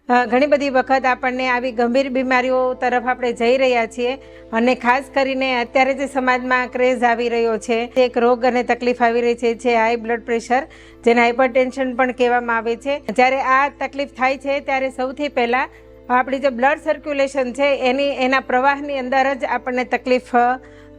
ઘણી બધી વખત આપણને આવી ગંભીર બીમારીઓ તરફ આપણે જઈ રહ્યા છીએ અને ખાસ કરીને અત્યારે જે સમાજમાં ક્રેઝ આવી રહ્યો છે, એક રોગ અને તકલીફ આવી રહી છે હાઈ બ્લડ પ્રેશર, જેને હાઇપરટેન્શન પણ કહેવામાં આવે છે. જ્યારે આ તકલીફ થાય છે ત્યારે સૌથી પહેલાં આપણી જે બ્લડ સર્ક્યુલેશન છે એના પ્રવાહની અંદર જ આપણને તકલીફ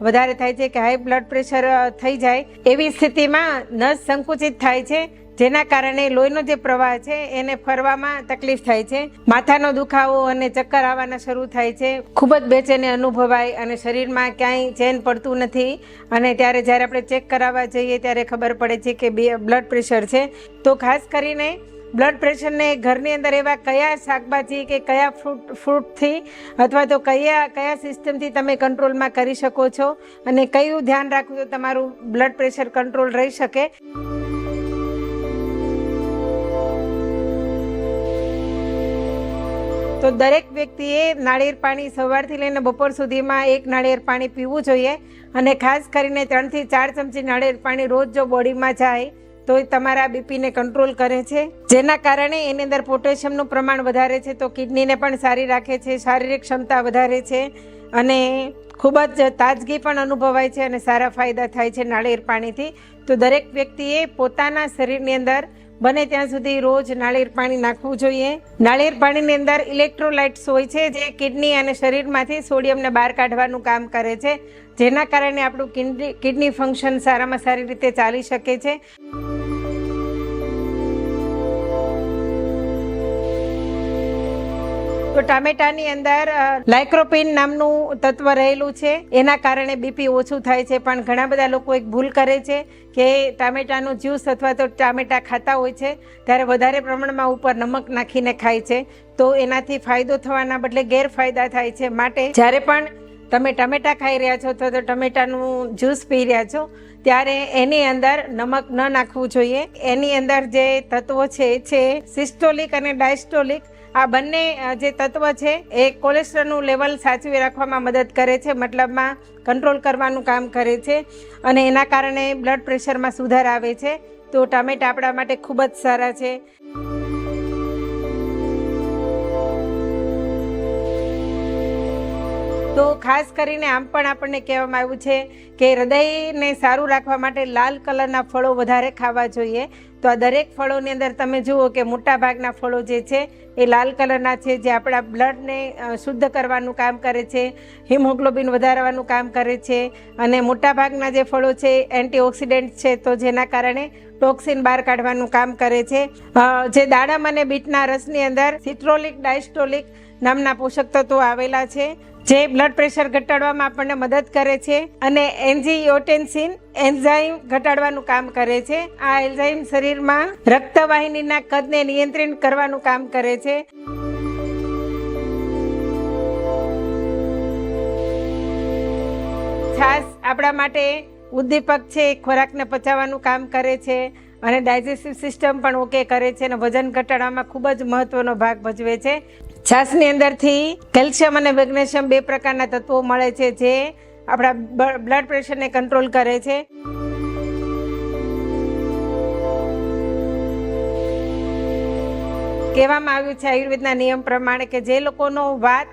વધારે થાય છે કે હાઈ બ્લડ પ્રેશર થઈ જાય. એવી સ્થિતિમાં નસ સંકુચિત થાય છે, જેના કારણે લોહીનો જે પ્રવાહ છે એને ફરવામાં તકલીફ થાય છે. માથાનો દુખાવો અને ચક્કર આવવાના શરૂ થાય છે. ખૂબ જ બેચેની અનુભવાય અને શરીરમાં ક્યાંય ચેન પડતું નથી. અને ત્યારે જ્યારે આપણે ચેક કરાવવા જઈએ ત્યારે ખબર પડે છે કે બ્લડ પ્રેશર છે. તો ખાસ કરીને બ્લડ પ્રેશરને ઘરની અંદર એવા કયા શાકભાજી કે કયા ફ્રૂટથી અથવા તો કયા સિસ્ટમથી તમે કંટ્રોલમાં કરી શકો છો અને કયું ધ્યાન રાખવું તો તમારું બ્લડ પ્રેશર કંટ્રોલ રહી શકે. તો દરેક વ્યક્તિએ નાળિયેર પાણી સવારથી લઈને બપોર સુધીમાં એક નાળિયેર પાણી પીવું જોઈએ અને ખાસ કરીને 3 થી 4 ચમચી નાળિયેર પાણી રોજ જો બોડીમાં જાય તો એ તમારા બીપીને કંટ્રોલ કરે છે, જેના કારણે એની અંદર પોટેશિયમનું પ્રમાણ વધારે છે, તો કિડનીને પણ સારી રાખે છે, શારીરિક ક્ષમતા વધારે છે અને ખૂબ જ તાજગી પણ અનુભવાય છે અને સારા ફાયદા થાય છે નાળિયેર પાણીથી. તો દરેક વ્યક્તિએ પોતાના શરીરની અંદર બને ત્યાં સુધી રોજ નાળિયેર પાણી નાખવું જોઈએ. નાળિયેર પાણીની અંદર ઇલેક્ટ્રોલાઇટ્સ હોય છે, જે કિડની અને શરીરમાંથી સોડિયમને બહાર કાઢવાનું કામ કરે છે, જેના કારણે આપણું કિડની ફંક્શન સારામાં સારી રીતે ચાલી શકે છે. તો ટામેટાની અંદર લાઇકોપીન નામનું તત્વ રહેલું છે, એના કારણે બીપી ઓછું થાય છે. પણ ઘણા બધા લોકો એક ભૂલ કરે છે કે ટામેટાનું જ્યુસ અથવા તો ટામેટા ખાતા હોય છે ત્યારે વધારે પ્રમાણમાં ઉપર નમક નાખીને ખાય છે, તો એનાથી ફાયદો થવાના બદલે ગેરફાયદા થાય છે. માટે જ્યારે પણ તમે ટમેટા ખાઈ રહ્યા છો અથવા તો ટમેટાનું જ્યુસ પી રહ્યા છો ત્યારે એની અંદર નમક ન નાખવું જોઈએ. એની અંદર જે તત્વો છે સિસ્ટોલિક અને ડાયસ્ટોલિક, આ બંને જે તત્વ છે એ કોલેસ્ટ્રોલનું લેવલ સાચવી રાખવામાં મદદ કરે છે, મતલબમાં કંટ્રોલ કરવાનું કામ કરે છે અને એના કારણે બ્લડ પ્રેશરમાં સુધાર આવે છે. તો ટામેટા આપણા માટે ખૂબ જ સારા છે. તો ખાસ કરીને આમ પણ આપણને કહેવામાં આવ્યું છે કે હૃદયને સારું રાખવા માટે લાલ કલરના ફળો વધારે ખાવા જોઈએ. તો આ દરેક ફળોની અંદર તમે જુઓ કે મોટા ભાગના ફળો જે છે એ લાલ કલરના છે, જે આપણા બ્લડને શુદ્ધ કરવાનું કામ કરે છે, હિમોગ્લોબિન વધારવાનું કામ કરે છે અને મોટા ભાગના જે ફળો છે એન્ટીઓક્સિડન્ટ છે, તો જેના કારણે ટોક્સિન બહાર કાઢવાનું કામ કરે છે. જે દાડમ અને બીટના રસની અંદર સિટ્રોલિક ડાયસ્ટોલિક નામના પોષક તત્વો આવેલા છે, જે બ્લડ પ્રેશર ઘટાડવામાં આપણને મદદ કરે છે અને એન્જીયોટેન્સિન એન્ઝાઇમ ઘટાડવાનું કામ કરે છે. આ એન્ઝાઇમ શરીરમાં રક્તવાહિનીના કદને નિયંત્રિત કરવાનું કામ કરે છે. છાશ આપણા માટે ઉદ્દીપક છે, ખોરાકને પચાવવાનું કામ કરે છે અને ડાયજેસ્ટિવ સિસ્ટમ પણ ઓકે કરે છે અને વજન ઘટાડવામાં ખૂબ જ મહત્વનો ભાગ ભજવે છે. છાશની અંદરથી કેલ્શિયમ અને મેગ્નેશિયમ 2 પ્રકારના તત્વો મળે છે, જે આપણા બ્લડ પ્રેશરને કંટ્રોલ કરે છે. કહેવામાં આવ્યું છે આયુર્વેદના નિયમ પ્રમાણે કે જે લોકોનો વાત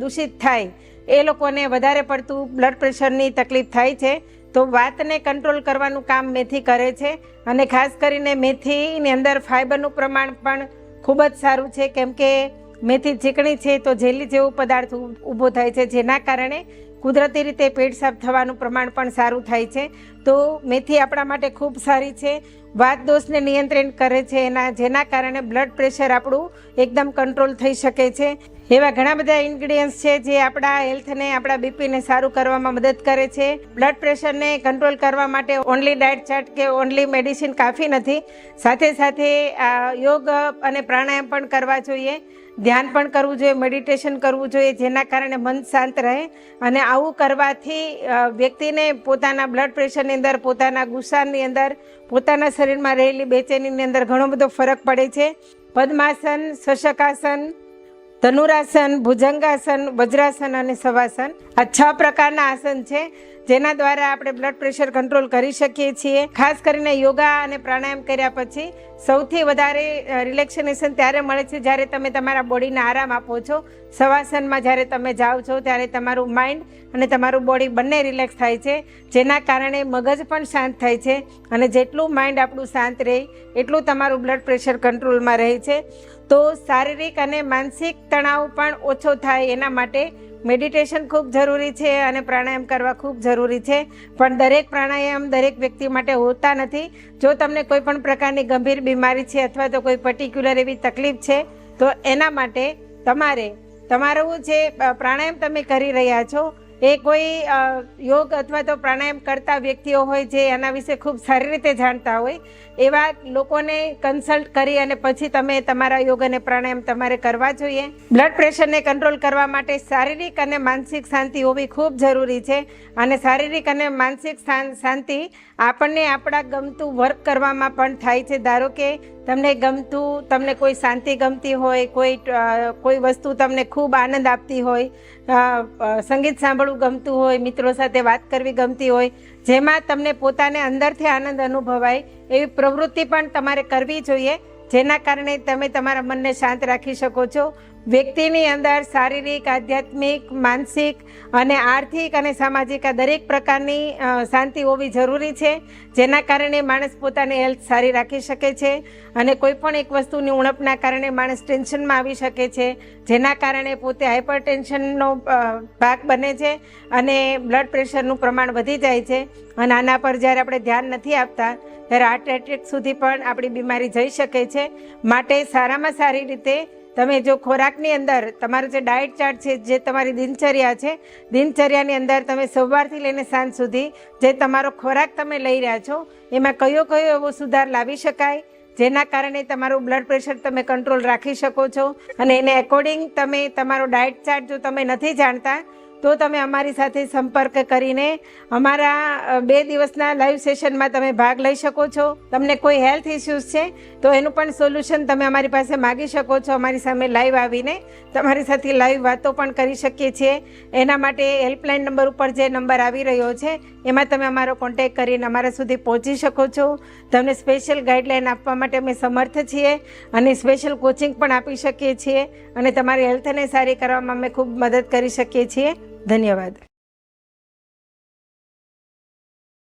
દૂષિત થાય એ લોકોને વધારે પડતું બ્લડ પ્રેશરની તકલીફ થાય છે. તો વાતને કંટ્રોલ કરવાનું કામ મેથી કરે છે અને ખાસ કરીને મેથીની અંદર ફાઇબરનું પ્રમાણ પણ ખૂબ જ સારું છે, કેમ કે મેથી ચીકણી છે તો જેલી જેવો પદાર્થ ઊભો થાય છે, જેના કારણે કુદરતી રીતે પેટ સાફ થવાનું પ્રમાણ પણ સારું થાય છે. તો મેથી આપણા માટે ખૂબ સારી છે, વાત દોષને નિયંત્રિત કરે છે જેના કારણે બ્લડ પ્રેશર આપણું એકદમ કંટ્રોલ થઈ શકે છે. એવા ઘણા બધા ઇન્ગ્રીડિયન્ટ્સ છે જે આપણા હેલ્થને, આપણા બીપીને સારું કરવામાં મદદ કરે છે. બ્લડ પ્રેશરને કંટ્રોલ કરવા માટે ઓનલી ડાયટ ચાર્ટ કે ઓનલી મેડિસિન કાફી નથી, સાથે સાથે યોગ અને પ્રાણાયામ પણ કરવા જોઈએ, ધ્યાન પણ કરવું જોઈએ, મેડિટેશન કરવું જોઈએ, જેના કારણે મન શાંત રહે. અને આવું કરવાથી વ્યક્તિને પોતાના બ્લડ પ્રેશરની અંદર, પોતાના ગુસ્સાની અંદર, પોતાના શરીરમાં રહેલી બેચેનીની અંદર ઘણો બધો ફરક પડે છે. પદ્માસન, શશકાસન, ધનુરાસન, ભુજંગાસન, વજ્રાસન અને શવાસન, આ 6 પ્રકારના આસન છે જેના દ્વારા આપણે બ્લડ પ્રેશર કંટ્રોલ કરી શકીએ છીએ. ખાસ કરીને યોગા અને પ્રાણાયામ કર્યા પછી સૌથી વધારે રિલેક્સેશન ત્યારે મળે છે જ્યારે તમે તમારા બોડીને આરામ આપો છો. શવાસનમાં જ્યારે તમે જાઓ છો ત્યારે તમારું માઇન્ડ અને તમારું બોડી બંને રિલેક્સ થાય છે, જેના કારણે મગજ પણ શાંત થાય છે. અને જેટલું માઇન્ડ આપણું શાંત રહે એટલું તમારું બ્લડ પ્રેશર કંટ્રોલમાં રહે છે. તો શારીરિક અને માનસિક તણાવ પણ ઓછો થાય એના માટે મેડિટેશન ખૂબ જરૂરી છે અને પ્રાણાયામ કરવા ખૂબ જરૂરી છે. પણ દરેક પ્રાણાયામ દરેક વ્યક્તિ માટે હોતા નથી. જો તમને કોઈ પણ પ્રકારની ગંભીર બીમારી છે અથવા તો કોઈ પર્ટિક્યુલર એવી તકલીફ છે તો એના માટે તમારું જે પ્રાણાયામ તમે કરી રહ્યા છો એ કોઈ યોગ અથવા તો પ્રાણાયામ કરતા વ્યક્તિઓ હોય જે એના વિશે ખૂબ સારી રીતે જાણતા હોય એવા લોકોને કન્સલ્ટ કરી અને પછી તમે તમારા યોગ અને પ્રાણાયામ તમારે કરવા જોઈએ. બ્લડ પ્રેશરને કંટ્રોલ કરવા માટે શારીરિક અને માનસિક શાંતિ હોવી ખૂબ જરૂરી છે. અને શારીરિક અને માનસિક શાંતિ આપણને આપણા ગમતું વર્ક કરવામાં પણ થાય છે. ધારો કે તમને કોઈ શાંતિ ગમતી હોય, કોઈ વસ્તુ તમને ખૂબ આનંદ આપતી હોય, સંગીત સાંભળવું ગમતું હોય, મિત્રો સાથે વાત કરવી ગમતી હોય, જેમાં તમને પોતાને અંદરથી આનંદ અનુભવાય એવી પ્રવૃત્તિ પણ તમારે કરવી જોઈએ, જેના કારણે તમે તમારા મનને શાંત રાખી શકો છો. વ્યક્તિની અંદર શારીરિક, આધ્યાત્મિક, માનસિક અને આર્થિક અને સામાજિક આ દરેક પ્રકારની શાંતિ હોવી જરૂરી છે, જેના કારણે માણસ પોતાની હેલ્થ સારી રાખી શકે છે. અને કોઈ પણ એક વસ્તુની ઉણપના કારણે માણસ ટેન્શનમાં આવી શકે છે, જેના કારણે પોતે હાઇપર ટેન્શનનો ભાગ બને છે અને બ્લડ પ્રેશરનું પ્રમાણ વધી જાય છે. અને આના પર જ્યારે આપણે ધ્યાન નથી આપતા ત્યારે હાર્ટ એટેક સુધી પણ આપણી બીમારી જઈ શકે છે. માટે સારામાં સારી રીતે તમે જો ખોરાકની અંદર તમારો જે ડાયટ ચાર્ટ છે, જે તમારી દિનચર્યા છે, દિનચર્યાની અંદર તમે સવારથી લઈને સાંજ સુધી જે તમારો ખોરાક તમે લઈ રહ્યા છો એમાં કયો એવો સુધાર લાવી શકાય જેના કારણે તમારું બ્લડ પ્રેશર તમે કંટ્રોલ રાખી શકો છો. અને એને એકોર્ડિંગ તમે તમારો ડાયટ ચાર્ટ જો તમે નથી જાણતા તો તમે અમારી સાથે સંપર્ક કરીને અમારા 2 દિવસના લાઈવ સેશનમાં તમે ભાગ લઈ શકો છો. તમને કોઈ હેલ્થ ઇસ્યુઝ છે તો એનું પણ સોલ્યુશન તમે અમારી પાસે માગી શકો છો. અમારી સામે લાઈવ આવીને તમારી સાથે લાઈવ વાતો પણ કરી શકીએ છીએ. એના માટે હેલ્પલાઇન નંબર ઉપર જે નંબર આવી રહ્યો છે એમાં તમે અમારો કોન્ટેક્ટ કરીને અમારા સુધી પહોંચી શકો છો. તમને સ્પેશિયલ ગાઈડલાઇન આપવા માટે અમે સમર્થ છીએ અને સ્પેશિયલ કોચિંગ પણ આપી શકીએ છીએ અને તમારી હેલ્થને સારી કરવામાં અમે ખૂબ મદદ કરી શકીએ છીએ. ધન્યવાદ.